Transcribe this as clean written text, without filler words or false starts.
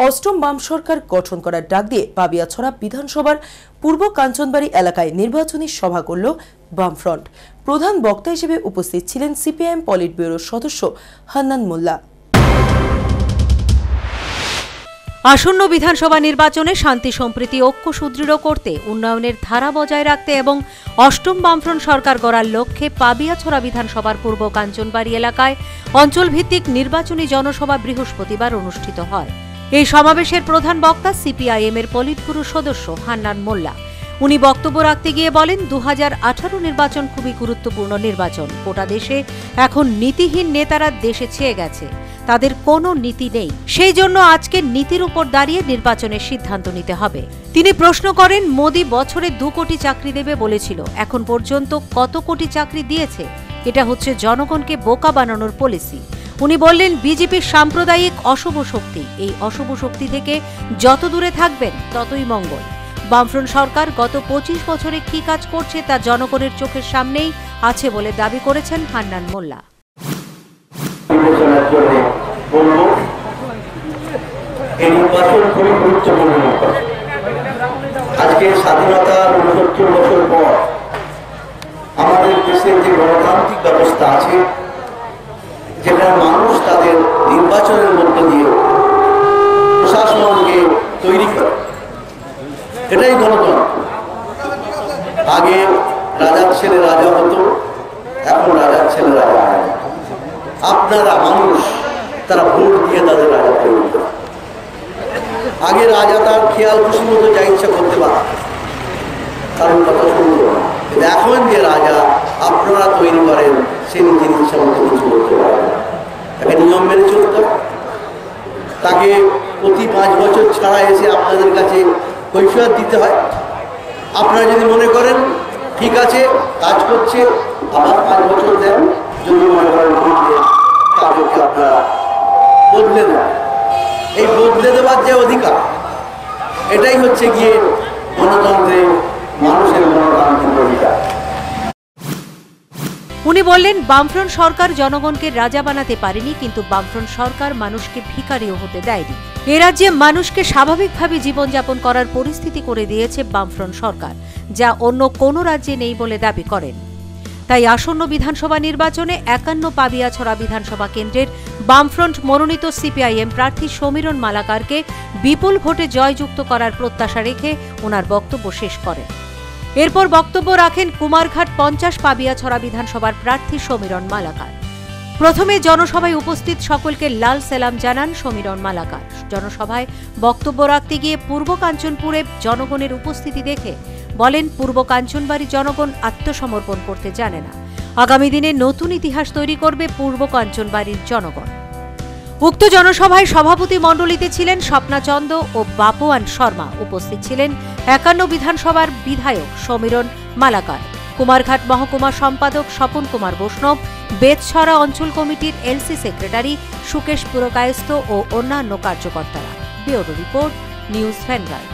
অষ্টম বাম সরকার গঠন করার ডাক দিয়ে পাবিয়াছড়া বিধানসভার পূর্ব কাঞ্চনবাড়ি এলাকায় নির্বাচনী সভা করল বামফ্রন্ট। প্রধান বক্তা হিসেবে উপস্থিত ছিলেন সিপিআইএম পলিট ব্যুরোর সদস্য হান্নান মোল্লা। আসন্ন বিধানসভা নির্বাচনে শান্তি সম্প্রীতি ঐক্য সুদৃঢ় করতে, উন্নয়নের ধারা বজায় রাখতে এবং অষ্টম বামফ্রন্ট সরকার গড়ার লক্ষ্যে পাবিয়াছড়া বিধানসভার পূর্ব কাঞ্চনবাড়ি এলাকায় অঞ্চলভিত্তিক নির্বাচনী জনসভা বৃহস্পতিবার অনুষ্ঠিত হয়। এই সমাবেশের প্রধান বক্তা সিপিআইএম এর পলিট ব্যুরোর সদস্য হান্নান মোল্লা। উনি বক্তব্য রাখতে গিয়ে বলেন, 2018 নির্বাচন খুবই গুরুত্বপূর্ণ নির্বাচন। গোটা দেশে এখন নীতিহীন নেতারা দেশে ছেয়ে গেছে, তাদের কোনো নীতি নেই। সেই জন্য আজকে নীতির উপর দাঁড়িয়ে নির্বাচনের সিদ্ধান্ত নিতে হবে। তিনি প্রশ্ন করেন, মোদি বছরে 2 কোটি চাকরি দেবে বলেছিল, এখন পর্যন্ত কত কোটি চাকরি দিয়েছে? এটা হচ্ছে জনগণকে বোকা বানানোর পলিসি। উনি বললেন, বিজেপির সাম্প্রদায়িক অশুভ শক্তি, এই অশুভ শক্তি থেকে যত দূরে থাকবেন ততই মঙ্গল। বামফ্রন্ট সরকার গত 25 বছরে কি কাজ করছে তা জনগণের চোখের সামনেই আছে বলে দাবি করেছেন হান্নান মোল্লা। আজকে স্বাধীনতার 69 বছর পর আমাদের দেশের যে গণতান্ত্রিক ব্যবস্থা আছে, যেখানে মানুষ তাদের নির্বাচনের মধ্য দিয়ে প্রশাসনকে তৈরি করে, এটাই গণতন্ত্র। আগে রাজার ছেলে রাজা হতো, এখন রাজার ছেলে রাজা হয়। আপনারা মানুষ, তারা ভোট দিয়ে তাদের রাজা তৈরি করে। আগে রাজা তার খেয়াল খুশি মতো যা ইচ্ছা করতে পারে, কারণ কথা শুনল না। কিন্তু এখন যে রাজা আপনারা তৈরি করেন, সে নিজের ইচ্ছা মতো কিছু করতে পারে না। তাকে নিয়ম মেনে চলতে হবে। তাকে প্রতি 5 বছর ছাড়া এসে আপনাদের কাছে কৈফিয়ত দিতে হয়। আপনারা যদি মনে করেন ঠিক আছে, কাজ করছে, আবার 5 বছর দেন। যদি মনে করেন তাদেরকে আপনারা বদলে দেন। এই বদলে দেওয়ার যে অধিকার, এটাই হচ্ছে গিয়ে গণতন্ত্রে মানুষের গণতান্ত্রিক অধিকার। উনি বললেন, বামফ্রন্ট সরকার জনগণকে রাজা বানাতে পারেনি, কিন্তু বামফ্রন্ট সরকার মানুষকে ভিখারিও হতে দেয়নি। এ রাজ্যে মানুষকে স্বাভাবিকভাবে জীবনযাপন করার পরিস্থিতি করে দিয়েছে বামফ্রন্ট সরকার, যা অন্য কোনো রাজ্যে নেই বলে দাবি করেন। তাই আসন্ন বিধানসভা নির্বাচনে 51 পাবিয়াছড়া বিধানসভা কেন্দ্রের বামফ্রন্ট মনোনীত সিপিআইএম প্রার্থী সমীরণ মালাকারকে বিপুল ভোটে জয়যুক্ত করার প্রত্যাশা রেখে ওনার বক্তব্য শেষ করেন। এরপর বক্তব্য রাখেন কুমারঘাট 50 পাবিয়াছড়া বিধানসভার প্রার্থী সমীরণ মালাকার। প্রথমে জনসভায় উপস্থিত সকলকে লাল সালাম জানান সমীরণ মালাকার। জনসভায় বক্তব্য রাখতে গিয়ে পূর্ব কাঞ্চনপুরে জনগণের উপস্থিতি দেখে বলেন, পূর্ব কাঞ্চনবাড়ি জনগণ আত্মসমর্পণ করতে জানে না। আগামী দিনে নতুন ইতিহাস তৈরি করবে পূর্ব কাঞ্চনবাড়ির জনগণ। উক্ত জনসভায় সভাপতি মণ্ডলীতে ছিলেন স্বপ্না চন্দ ও বাপওয়ান শর্মা। উপস্থিত ছিলেন 51 বিধানসভার বিধায়ক সমীরণ মালাকার, কুমারঘাট মহকুমা সম্পাদক স্বপন কুমার বৈষ্ণব, বেতছড়া অঞ্চল কমিটির এলসি সেক্রেটারি সুকেশ পুরকায়স্থ ও অন্যান্য কার্যকর্তারা। Bureau report, News vanguard.